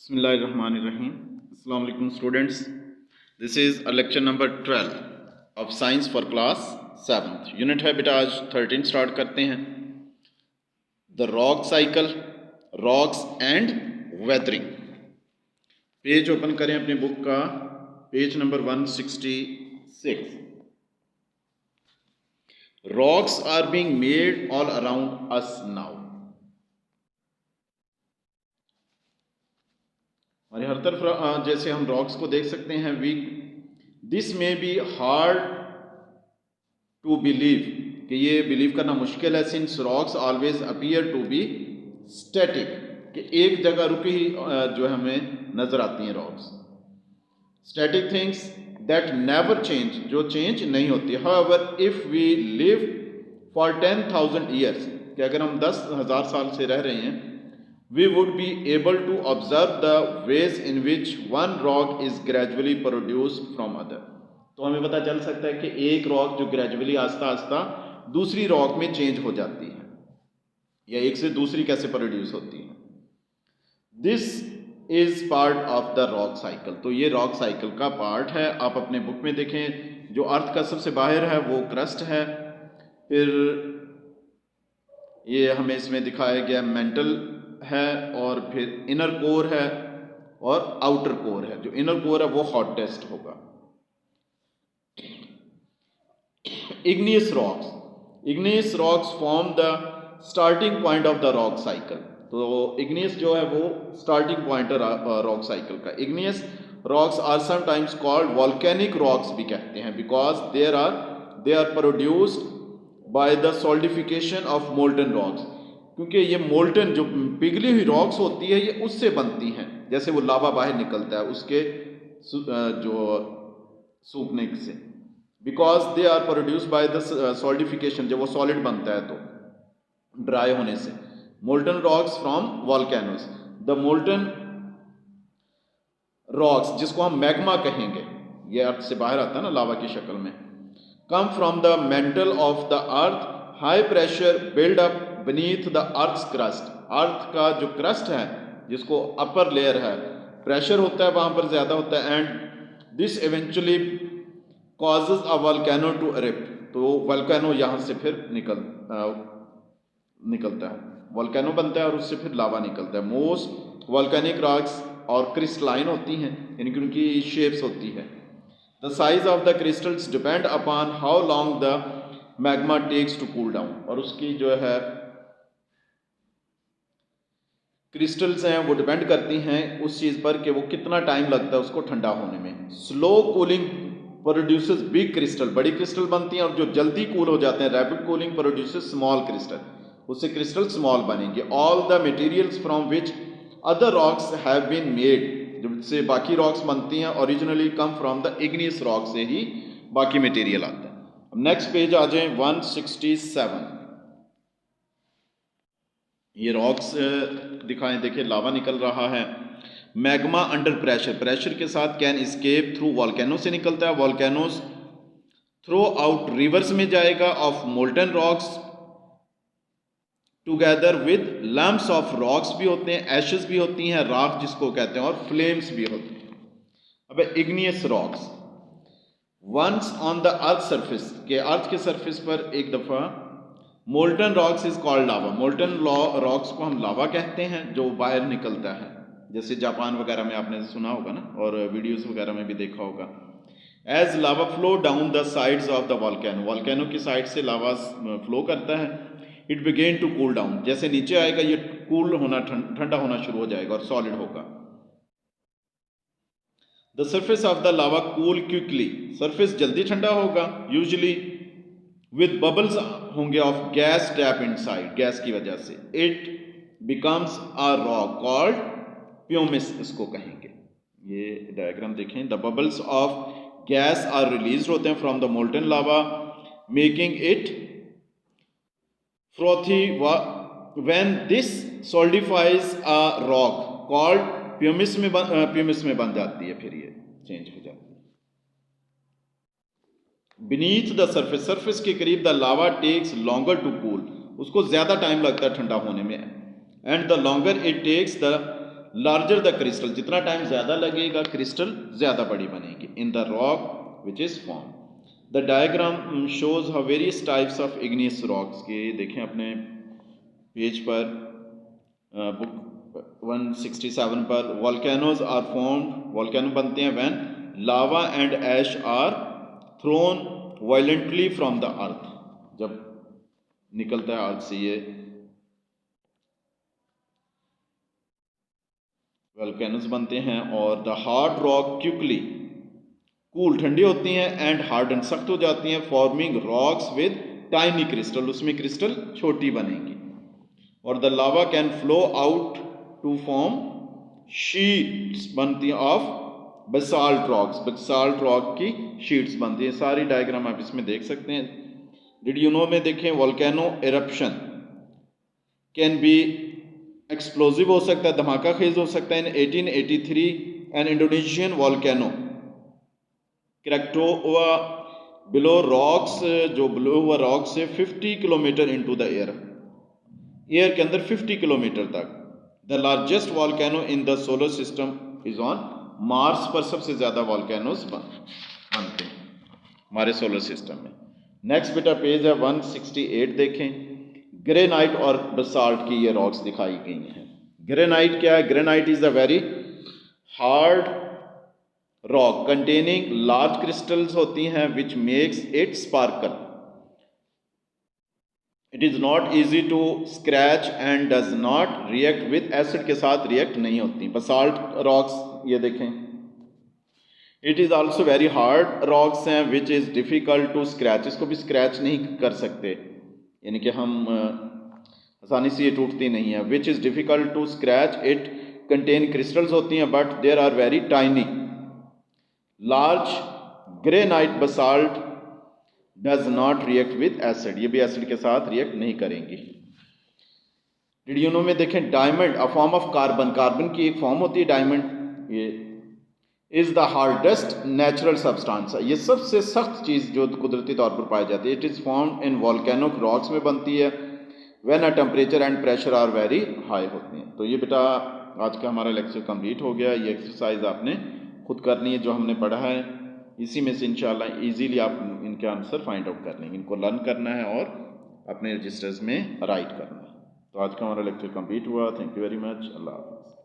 Bismillahirrahmanirrahim. Assalamu alaikum students. This is a lecture number 12 of science for class 7th. Unit है बेटा आज 13 start करते हैं. The rock cycle, rocks and weathering. Page open करें अपने book का, page number 166. Rocks are being made all around us now. हमारे हर तरफ जैसे हम रॉक्स को देख सकते हैं. We this may be hard to believe, कि ये बिलीव करना मुश्किल है, since rocks always appear to be static, कि एक जगह रुकी ही जो हमें नजर आती हैं rocks. Static things that never change, जो चेंज नहीं होती. However if we live for 10,000 years, कि अगर हम 10,000 साल से रह रहे हैं, we would be able to observe the ways in which one rock is gradually produced from other. तो हमें पता चल सकता है कि एक रॉक जो ग्रेजुअली आस्ता आस्ता दूसरी रॉक में चेंज हो जाती है, या एक से दूसरी कैसे प्रोड्यूस होती है. This is part of the rock cycle. तो ये रॉक साइकिल का पार्ट है. आप अपने बुक में देखें, जो अर्थ का सबसे बाहर है वो क्रस्ट है, फिर ये हमें इसमें दिखाया गया मेंटल है, और फिर इनर कोर है और आउटर कोर है. जो इनर कोर है वो हॉटेस्ट होगा. Igneous rocks form the starting point of the rock cycle. तो इग्नियस जो है वो स्टार्टिंग पॉइंट है रॉक साइकिल का. Igneous rocks are sometimes called volcanic rocks भी कहते हैं, because they are produced by the solidification of molten rocks, क्योंकि ये मोल्टन जो पिघली हुई रॉक्स होती है ये उससे बनती हैं. जैसे वो लावा बाहर निकलता है उसके जो सूखने से, because they are produce by the solidification, जब वो सॉलिड बनता है तो ड्राई होने से. Molten rocks from volcanoes. The molten rocks, जिसको हम मैग्मा कहेंगे, ये अर्थ से बाहर आता है ना लावा की शक्ल में, कम from the mental of the earth. High pressure build up beneath the earth's crust. अर्थ का जो क्रस्ट है, जिसको अपर लेयर है, प्रेशर होता है वहां पर ज्यादा होता है, and this eventually causes a volcano to erupt. तो वोल्केनो यहां से फिर निकलता है, वोल्केनो बनता है और उससे फिर लावा निकलता है. मोस्ट वोल्केनिक रॉक्स और क्रिस्टलाइन होती हैं, यानी कि उनकी शेप्स होती है. The size of the crystals depend upon how long the magma takes to cool down. और उसकी जो है क्रिस्टल्स हैं वो डिपेंड करती हैं उस चीज़ पर कि वो कितना टाइम लगता है उसको ठंडा होने में. Slow cooling produces big crystal, बड़ी क्रिस्टल बनती हैं, और जो जल्दी कूल हो जाते हैं rapid cooling produces small crystal, उससे क्रिस्टल स्मॉल बनेंगे. All the materials from which other rocks have been made, जिससे बाकी रॉक्स बनती हैं, originally come from the igneous rock से ही बाकी मटेरियल आता है. नेक्स्ट पेज आ जाए 167. ये रॉक्स दिखाएं, देखिए लावा निकल रहा है. मैग्मा अंडर प्रेशर, प्रेशर के साथ कैन एस्केप थ्रू वॉल्केनो से निकलता है. वॉल्केनोस थ्रो आउट रिवर्स में जाएगा of molten rocks together with lumps of rocks भी होते हैं, एशेस भी होती हैं, राख जिसको कहते हैं, और फ्लेम्स भी होती हैं. अब igneous rocks once on the earth surface, के अर्थ के सरफेस पर एक दफा molten rocks is called lava. Molten rocks को हम लावा कहते हैं, जो बाहर निकलता है, जैसे जापान वगैरह में आपने सुना होगा ना, और वीडियोस वगैरह में भी देखा होगा. As lava flow down the sides of the volcano, volcano की साइड से लावा फ्लो करता है. It began to cool down, जैसे नीचे आएगा ये कूल होना, ठंडा होना शुरू हो जाएगा और सॉलिड होगा. The surface of the lava cool quickly, surface जल्दी ठंडा होगा. यूजुअली विद बबल्स होंगे of gas trap inside, gas की वजह से. It becomes a rock called pumice, इसको कहेंगे. ये डायग्राम देखें. The bubbles of gas are release होते हैं from the molten lava, making it frothy. When this solidifies a rock called pumice में बन जाती है, फिर ये चेंज हो जाती है. बीनीथ द सरफेस, सरफेस के करीब the lava takes longer to cool, उसको ज्यादा टाइम लगता है ठंडा होने में. And the longer it takes the larger the crystal, जितना टाइम ज़्यादा लगेगा क्रिस्टल ज़्यादा बड़ी बनेगी, in the rock which is form. The diagram shows how various types of igneous rocks, के देखें अपने पेज पर बुक 167 पर, वॉल्केनोज आर फॉर्म्ड, वॉल्केनो बनते हैं when lava and ash are thrown violently from the earth, जब निकलता है अर्थ से ये वॉल्केनोज बनते हैं। और the hard rock quickly cool, ठंडी होती हैं, एंड हार्डन, सख्त हो जाती हैं, forming rocks with tiny crystal, उसमें क्रिस्टल छोटी बनेगी। और the lava can flow out to form sheets बनती हैं of basalt rocks, basalt rock की शीट्स बनती है। सारी डायग्राम आप इसमें देख सकते हैं। डिड यू नो में देखें, volcano eruption can be explosive हो सकता है, धमाका खेज हो सकता है। In 1883 an Indonesian volcano Krakatoa blew rocks, जो बिलो हुआ रॉक से 50 kilometre into the air, air के अंदर 50 किलोमीटर तक। The largest volcano in the solar system is on Mars, पर सबसे ज़्यादा वॉल्केनोज बनते हैं हमारे सोलर सिस्टम में। नेक्स्ट बेटा पेज है 168, देखें ग्रेनाइट और बसाल्ट की ये रॉक्स दिखाई गई हैं। ग्रेनाइट क्या है? Granite is a very hard rock containing large crystals होती हैं which makes it sparkle. It is not easy to scratch and does not react with acid, के साथ रिएक्ट नहीं होती। बसाल्ट रॉक्स ये देखें, it is also very hard rocks हैं which is difficult to scratch, इसको भी स्क्रैच नहीं कर सकते, यानी कि हम आसानी से ये टूटती नहीं है। Which is difficult to scratch, it contain crystals होती हैं but there are very tiny. Large granite basalt does not react with acid, ये भी एसिड के साथ रिएक्ट नहीं करेंगी। डिड यू नो में देखें diamond a form of carbon, carbon की एक फॉर्म होती है डायमंड, ये is the hardest natural substance, ये सबसे सख्त चीज़ जो कुदरती तौर पर पाई जाती है। It is form in volcanic rocks में बनती है when a temperature and pressure are very high होती हैं। तो ये बेटा आज का हमारा लेक्चर कंप्लीट हो गया। ये एक्सरसाइज आपने खुद करनी है जो हमने पढ़ा है, इसी में से इंशाल्लाह इजीली आप इनके आंसर फाइंड आउट कर लेंगे। इनको लर्न करना है और अपने रजिस्टर्स में राइट करना है। तो आज का हमारा लेक्चर कंप्लीट हुआ। Thank you very much. अल्लाह हाफ़िज़।